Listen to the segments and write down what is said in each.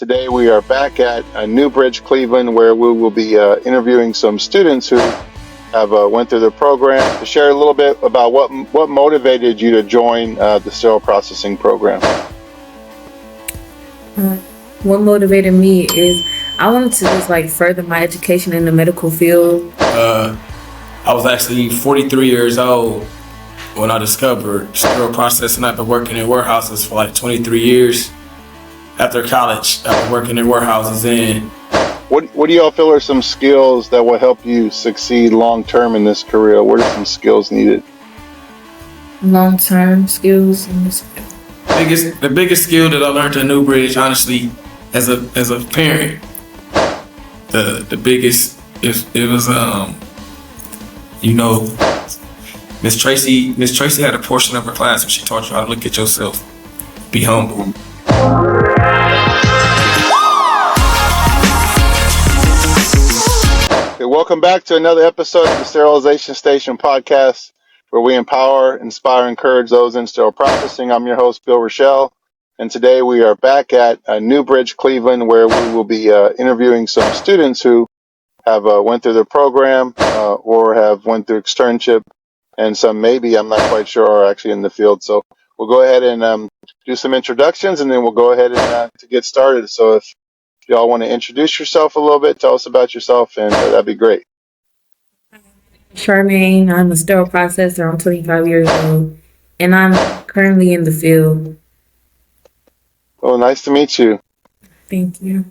Today we are back at Newbridge, Cleveland, where we will be interviewing some students who have went through the program to share a little bit about what motivated you to join the sterile processing program. What motivated me is I wanted to just further my education in the medical field. I was actually 43 years old when I discovered sterile processing. I've been working in warehouses for 23 years. After college, I've been working in warehouses. And what do y'all feel are some skills that will help you succeed long term in this career? What are some skills needed? Long term skills in this field. The biggest skill that I learned at Newbridge, honestly, as a parent, the biggest it was Miss Tracy had a portion of her class where she taught you how to look at yourself, be humble. Okay, welcome back to another episode of the Sterilization Station podcast, where we empower, inspire, encourage those in sterile processing. I'm your host, Bill Rochelle, and today we are back at Newbridge, Cleveland, where we will be interviewing some students who have went through the program or have went through externship, and some maybe, I'm not quite sure, are actually in the field. So we'll go ahead and do some introductions, and then we'll go ahead and to get started. So if y'all want to introduce yourself a little bit, tell us about yourself, and that'd be great. Charmaine, I'm a sterile processor. I'm 25 years old, and I'm currently in the field. Oh, nice to meet you. Thank you.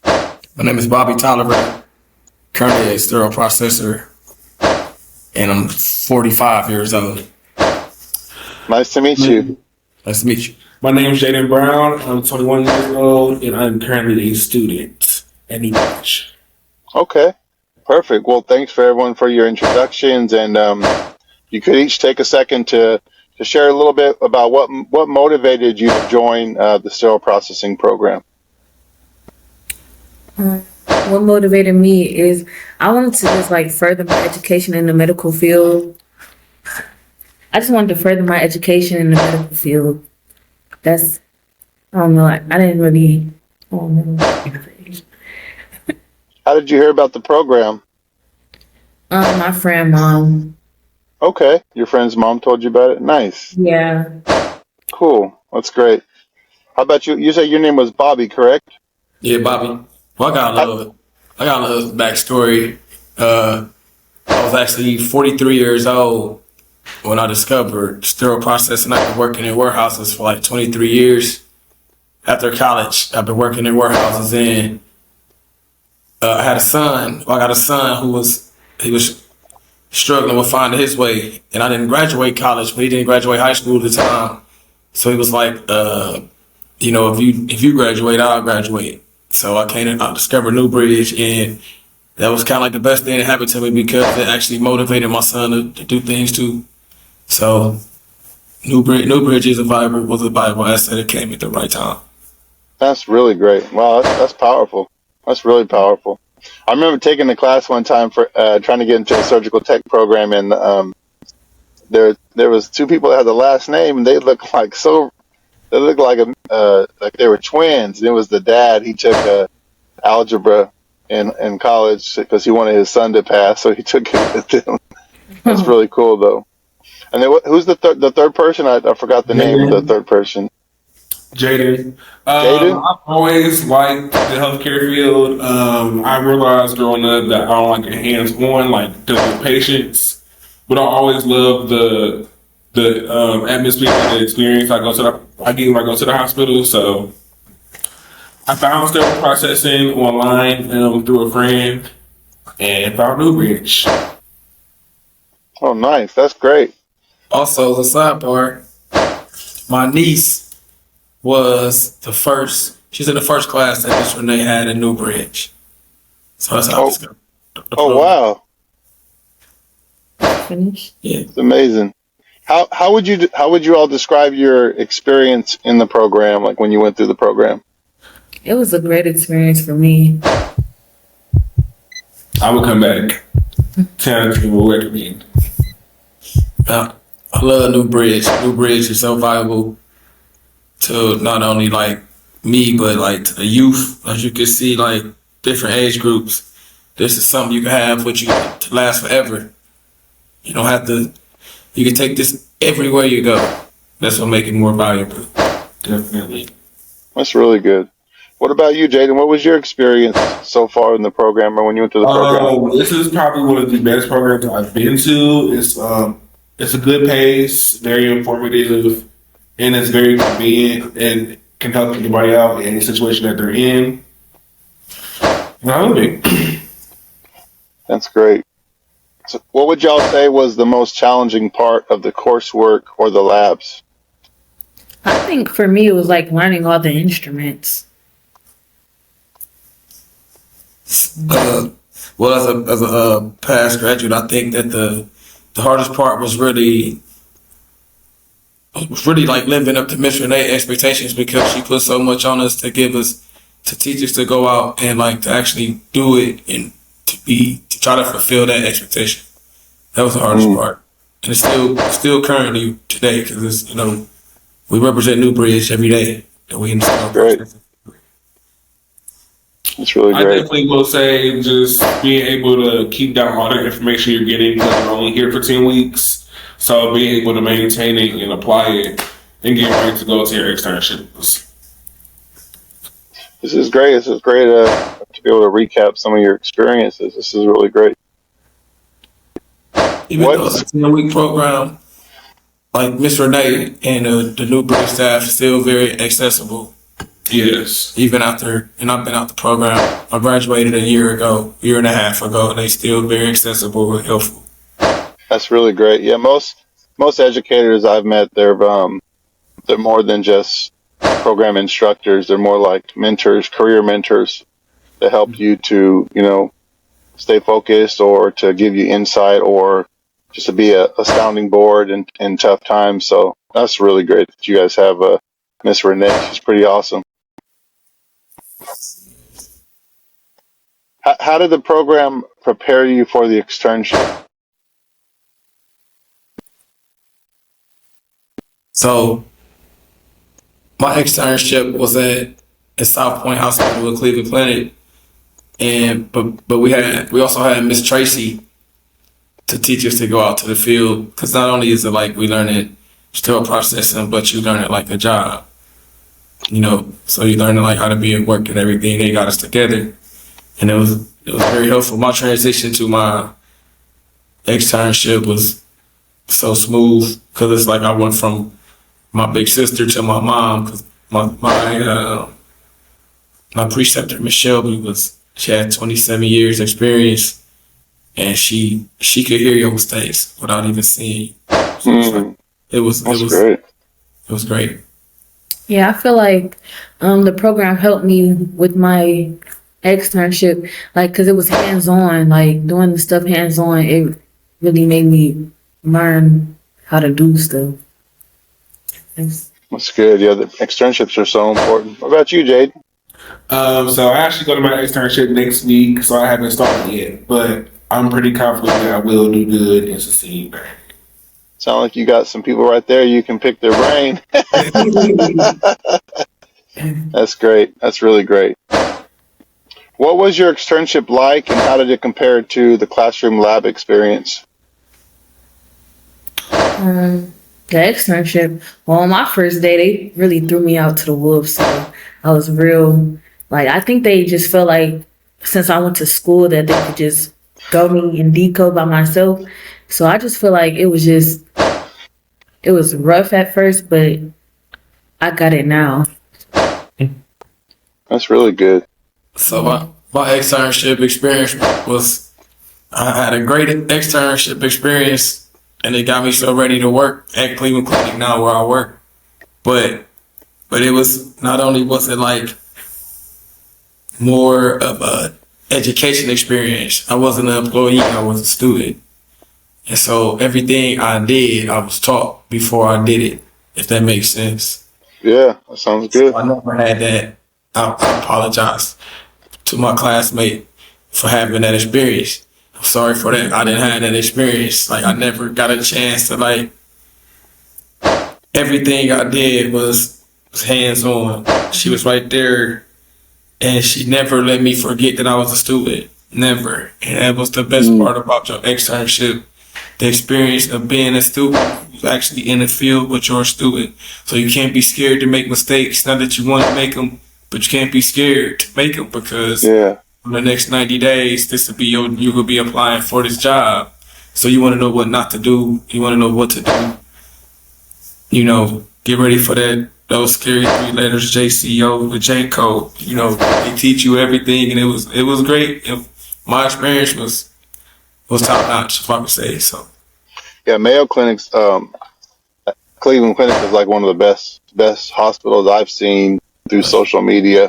My name is Bobby Tolliver, currently a sterile processor, and I'm 45 years old. Nice to meet you. Nice to meet you. My name is Jaden Brown. I'm 21 years old, and I'm currently a student at Newbridge. Okay, perfect. Well, thanks for everyone for your introductions, and you could each take a second to share a little bit about what motivated you to join the sterile processing program. What motivated me is I wanted to just further my education in the medical field. I just wanted to further my education in the medical field. I don't know, I didn't really, I don't know. How did you hear about the program? My friend mom. Okay, your friend's mom told you about it? Nice. Yeah. Cool, that's great. How about you? You said your name was Bobby, correct? Yeah, Bobby. Well, I got a little backstory. I was actually 43 years old when I discovered sterile processing. I've been working in warehouses for 23 years. After college, I've been working in warehouses, and I had a son. Well, I got a son who was struggling with finding his way, and I didn't graduate college, but he didn't graduate high school at the time. So he was like, if you graduate, I'll graduate. So I discovered Newbridge, and that was kind of the best thing that happened to me because it actually motivated my son to do things too. So Newbridge was a viable asset that came at the right time. That's really great. Wow, that's powerful. That's really powerful. I remember taking the class one time for trying to get into a surgical tech program, and there was two people that had the last name, and they looked like they were twins. And it was the dad. He took algebra in college because he wanted his son to pass, so he took it with him. That's really cool, though. And then who's the third person? I forgot the name of the third person. Jaden. Jaden? I've always liked the healthcare field. I realized growing up that I don't like it hands-on, dealing with patients. But I always loved the atmosphere and the experience I get when I go to the hospital. So I found sterile processing online through a friend and found Newbridge. Oh, nice. That's great. Also, as a sidebar, my niece was she's in the first class that Miss Renee had in Newbridge. So that's how I discovered the program. Wow. Finish? Yeah. It's amazing. How would you all describe your experience in the program, when you went through the program? It was a great experience for me. I would come back. 10 people would recommend. I love Newbridge. Newbridge is so valuable to not only me, but like to the youth, as you can see, like different age groups, this is something you can have with you to last forever. You don't have to. You can take this everywhere you go. That's what makes it more valuable. Definitely. That's really good. What about you, Jaden? What was your experience so far in the program or when you went through the program? This is probably one of the best programs I've been to. It's a good pace, very informative, and it's very convenient and can help anybody out in any situation that they're in. That's great. So what would y'all say was the most challenging part of the coursework or the labs? I think for me, it was like learning all the instruments. Well, as a past graduate, I think that the hardest part was really like living up to Miss Renee's expectations because she put so much on us to teach us to go out and like to actually do it and to try to fulfill that expectation. That was the hardest part, and it's still currently today because it's we represent Newbridge every day that we install. Great. It's really I great. definitely will say just being able to keep down all the information you're getting because we're only here for 10 weeks. So being able to maintain it and apply it and get ready to go to your externships. This is great. This is great to be able to recap some of your experiences. This is really great. Even though it's a 10-week program, like Miss Renee and the Newbridge staff is still very accessible. Yes. Even after, and I've been out the program, I graduated a year and a half ago, and they still very accessible and helpful. That's really great. Yeah, most educators I've met, they're more than just program instructors. They're more like mentors, career mentors to help you to, stay focused or to give you insight or just to be a sounding board in tough times. So that's really great that you guys have Miss Renee. She's pretty awesome. How did the program prepare you for the externship? So my externship was at South Point Hospital with Cleveland Clinic, and but we also had Miss Tracy to teach us to go out to the field because not only is it like we learn it still processing, but you learn it like a job. So you learn like how to be at work and everything. They got us together, and it was very helpful. My transition to my externship was so smooth because it's like I went from my big sister to my mom because my preceptor Miss Shelby she had 27 years experience and she could hear your mistakes without even seeing you. So it was Great. It was great. Yeah, I feel like the program helped me with my externship, like, because it was hands-on, like, doing the stuff hands-on, it really made me learn how to do stuff. That's good. Yeah, the externships are so important. What about you, Jade? So I actually go to my externship next week, so I haven't started yet, but I'm pretty confident that I will do good and succeed. Sound like you got some people right there you can pick their brain. That's great. That's really great. What was your externship like, and how did it compare to the classroom lab experience? The externship, well, on my first day, they really threw me out to the wolves, so I was I think they just felt like since I went to school that they could just throw me in decode by myself. So I just feel like it was rough at first, but I got it now. That's really good. So my externship experience I had a great externship experience, and it got me so ready to work at Cleveland Clinic now where I work. But it was not only was it like more of a education experience. I wasn't an employee, I was a student. And so everything I did, I was taught before I did it, if that makes sense. Yeah, that sounds good. I never had that. I apologize to my classmate for having that experience. I'm sorry for that. I didn't have that experience. Like, I never got a chance to, like, everything I did was was hands on. She was right there, and she never let me forget that I was a student. Never. And that was the best part about your externship. The experience of being a student who's actually in the field with your student. So you can't be scared to make mistakes. Not that you want to make them, but you can't be scared to make them, because in the next 90 days, this will be you will be applying for this job. So you want to know what not to do. You want to know what to do. You know, get ready for that. Those scary 3 letters, JCO, the J code. You know, they teach you everything, and it was great. My experience was top notch, if I would say so. Yeah, Mayo Clinic's Cleveland Clinic is like one of the best hospitals I've seen through social media.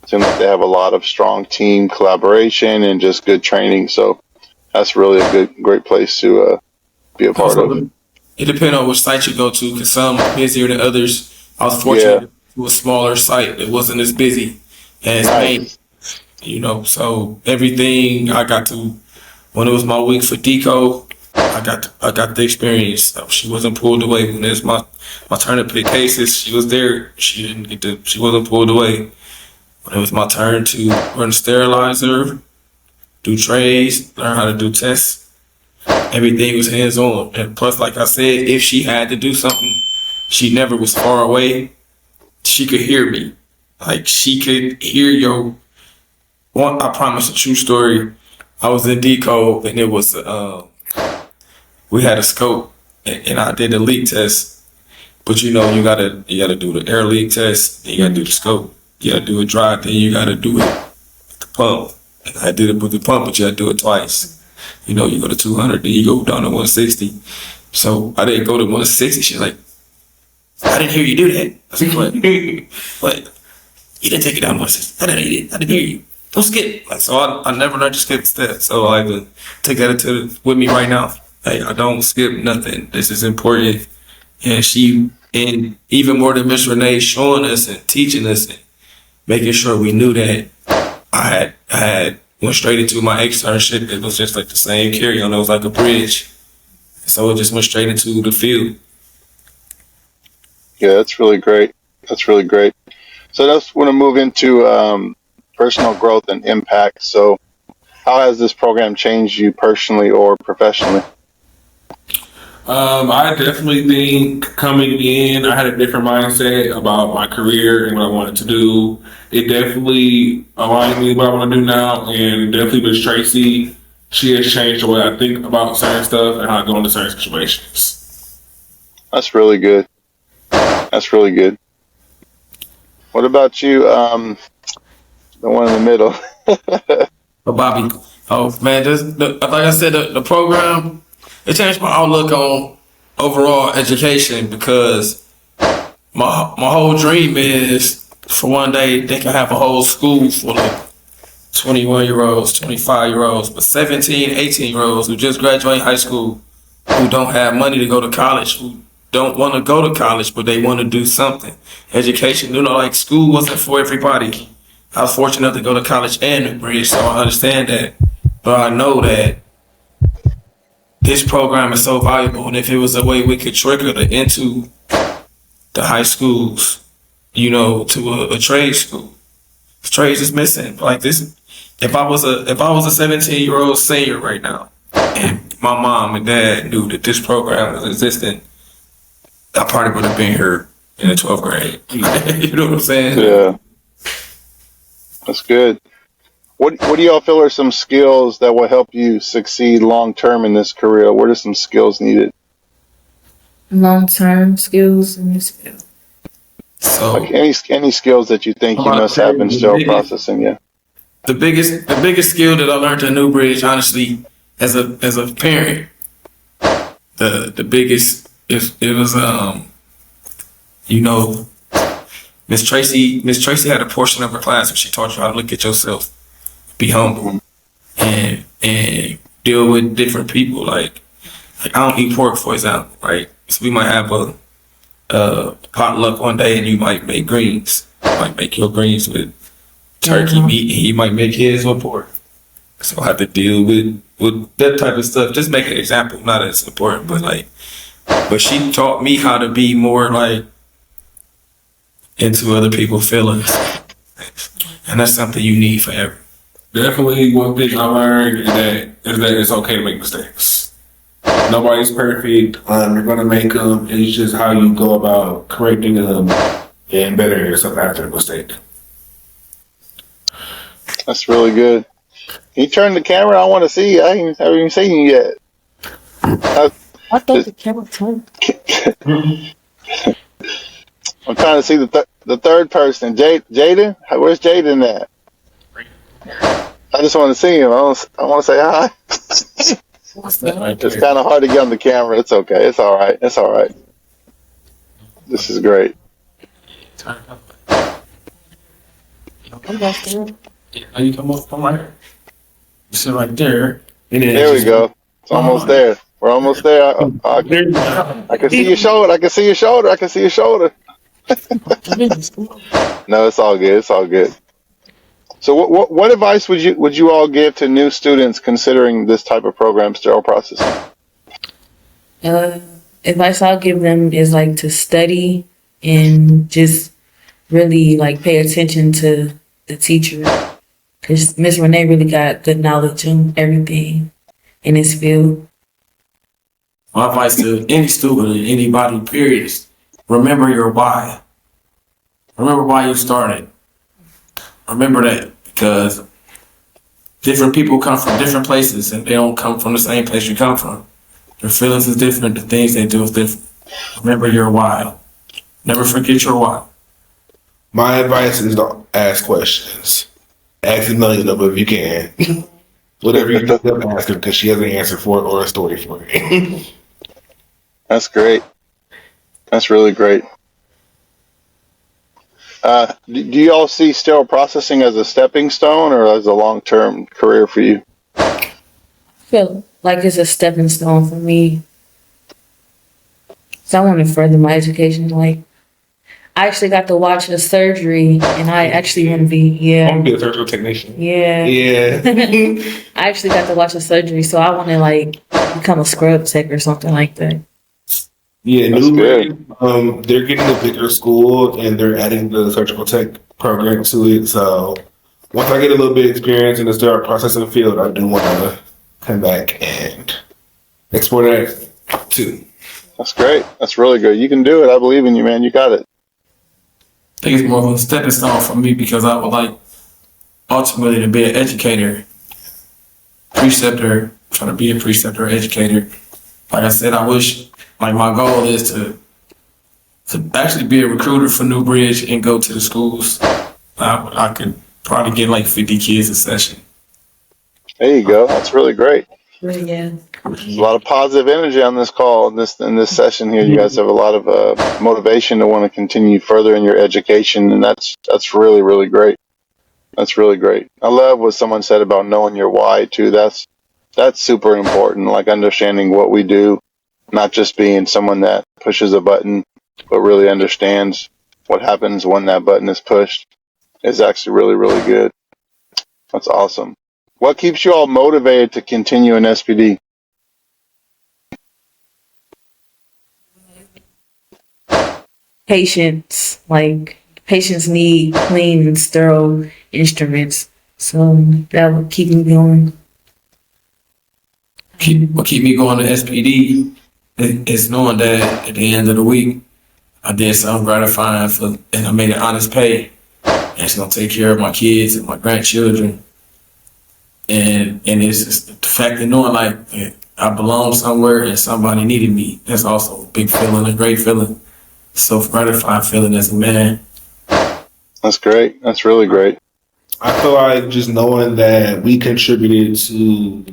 It seems like they have a lot of strong team collaboration and just good training. So that's really a great place to be a part of. It depends on which site you go to, because some are busier than others. I was fortunate to a smaller site that wasn't as busy as Maine. You know, so everything I got to, when it was my week for DECO, I got the experience. So she wasn't pulled away when it was my turn to pick cases. She was there. She wasn't pulled away. When it was my turn to run a sterilizer, do trays, learn how to do tests, everything was hands on. And plus, like I said, if she had to do something, she never was far away. She could hear me. Like, she could hear your one. I promise, a true story. I was in DECO, and it was we had a scope, and I did a leak test. But you know, you gotta do the air leak test, then you gotta do the scope, you gotta do it dry, then you gotta do it with the pump. And I did it with the pump, but you gotta do it twice. You know, you go to 200, then you go down to 160. So I didn't go to 160. She's like, I didn't hear you do that. I was like, what? You didn't take it down 160. I didn't hear you. Don't skip. Like, so I never learned to skip steps. So I would take that with me right now. Hey, I don't skip nothing. This is important. And even more than Miss Renee showing us and teaching us and making sure we knew that, I had went straight into my externship. It was just like the same carry-on. It was like a bridge. So it just went straight into the field. Yeah, that's really great. That's really great. So I just want to move into personal growth and impact. So how has this program changed you personally or professionally? I definitely think coming in, I had a different mindset about my career and what I wanted to do. It definitely aligned me with what I want to do now, and definitely with Tracy, she has changed the way I think about certain stuff and how I go into certain situations. That's really good. That's really good. What about you, the one in the middle? But Bobby, oh man, like I said, the program, it changed my outlook on overall education, because my whole dream is for one day they can have a whole school full of 21-year-olds, 25-year-olds, but 17, 18-year-olds who just graduate high school, who don't have money to go to college, who don't want to go to college, but they want to do something. Education, you know, like school wasn't for everybody. I was fortunate enough to go to college and Newbridge, so I understand that. But I know that this program is so valuable, and if it was a way we could trickle it into the high schools, you know, to a trade school. Trades is missing. Like this, if I was a 17-year-old senior right now, and my mom and dad knew that this program was existing, I probably would have been here in the 12th grade. You know what I'm saying? Yeah. That's good. What do y'all feel are some skills that will help you succeed long term in this career? What are some skills needed? Long-term skills in this field. So, like any skills that you think you must have in sterile processing, yeah. The biggest skill that I learned at Newbridge, honestly, as a parent, the biggest it was you know, Miss Tracy had a portion of her class where she taught you how to look at yourself, be humble, and deal with different people. Like I don't eat pork, for example, right? So we might have a potluck one day, and you might make greens. You might make your greens with turkey meat, and he might make his with pork. So I have to deal with that type of stuff. Just make an example, not as important, but she taught me how to be more like into other people's feelings. And that's something you need forever. Definitely one thing I learned is that it's okay to make mistakes. Nobody's perfect. You're going to make them. It's just how you go about correcting them and bettering yourself after a mistake. That's really good. Can you turn the camera? I want to see you. I haven't even seen you yet. I thought the camera turned. I'm trying to see the third person. Jaden? Where's Jaden at? I just want to see him. I want to say hi. It's kind of hard to get on the camera. It's okay. It's all right. It's all right. This is great. You come up from right here. You sit right there. And then There we go. It's almost there. We're almost there. I can see your shoulder. I can see your shoulder. I can see your shoulder. No, it's all good. It's all good. So, what advice would you all give to new students considering this type of program, sterile processing? Advice I'll give them is like to study and just really like pay attention to the teacher, because Miss Renee really got good knowledge on everything in this field. My advice to any student, anybody, period, is remember your why. Remember why you started. Remember that, because different people come from different places and they don't come from the same place you come from. Their feelings is different, the things they do is different. Remember your why. Never forget your why. My advice is to ask questions. Ask a million of them if you can. Whatever you think of, ask her, because she has an answer for it or a story for it. That's great. That's really great. Do you all see sterile processing as a stepping stone or as a long-term career for you? I feel like it's a stepping stone for me. So I want to further my education. Like, I actually got to watch a surgery, and I actually want to be, I'm gonna be a surgical technician. Yeah. I actually got to watch a surgery, so I want to like become a scrub tech or something like that. Yeah, That's good. They're getting a bigger school and they're adding the surgical tech program to it. So once I get a little bit of experience in the sterile processing field, I do want to come back and explore that too. That's great. That's really good. You can do it. I believe in you, man. You got it. I think it's more of a stepping stone for me because I would like ultimately to be an educator, preceptor, trying to be a preceptor, educator. Like I said, I wish, like my goal is to actually be a recruiter for New Bridge and go to the schools. I could probably get like 50 kids a session. There you go. That's really great. Yeah. There's a lot of positive energy on this call, in this session here. You guys have a lot of motivation to want to continue further in your education, and that's really, really great. That's really great. I love what someone said about knowing your why too. That's super important. Like understanding what we do, not just being someone that pushes a button, but really understands what happens when that button is pushed is actually really, really good. That's awesome. What keeps you all motivated to continue in SPD? Patients, like patients need clean and sterile instruments, so that would keep me going. What keep me going to SPD is knowing that at the end of the week, I did something gratifying and I made an honest pay. And it's gonna take care of my kids and my grandchildren. And it's just the fact of knowing like I belong somewhere and somebody needed me. That's also a big feeling, a great feeling, self-gratifying feeling as a man. That's great. That's really great. I feel like just knowing that we contributed to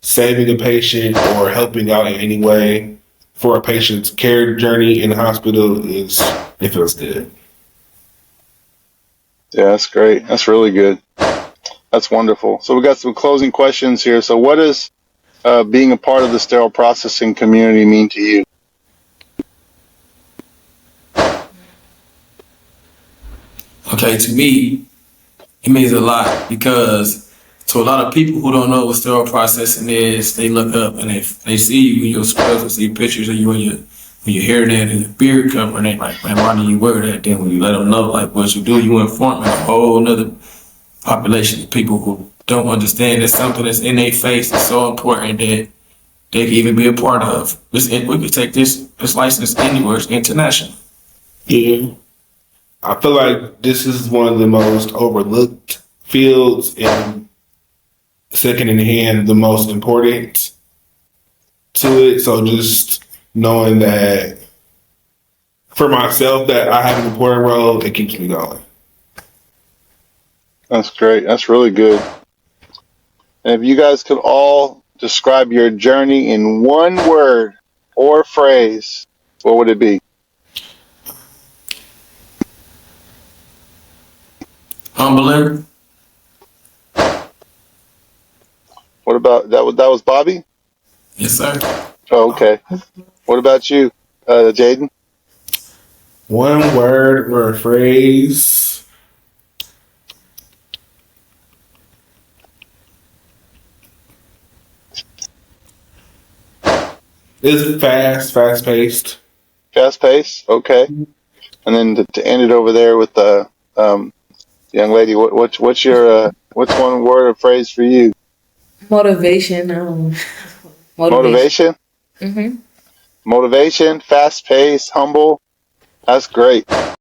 saving a patient or helping out in any way for a patient's care journey in the hospital it feels good. Yeah, that's great. That's really good. That's wonderful. So we got some closing questions here. So what does being a part of the sterile processing community mean to you? Okay, to me, it means a lot because to a lot of people who don't know what sterile processing is, they look up and they see you in your scrubs and see pictures of you in when you hear that in the beard cover, they like, man, why do you wear that? Then when you let them know, like, what you do, you inform a whole nother population of people who don't understand that something that's in their face is so important that they can even be a part of. We could take this license anywhere. It's international. Yeah. I feel like this is one of the most overlooked fields and second in hand, the most important to it. So just knowing that for myself that I have an important role, it keeps me going. That's great. That's really good. And if you guys could all describe your journey in one word or phrase, what would it be? Humbling. What about that? That was Bobby? Yes, sir. Oh, okay. What about you, Jaden? One word or a phrase is fast paced. Fast pace. Okay. And then to end it over there with the young lady, what's your what's one word or phrase for you? Motivation. Motivation. Motivation. Motivation. Fast pace. Humble. That's great.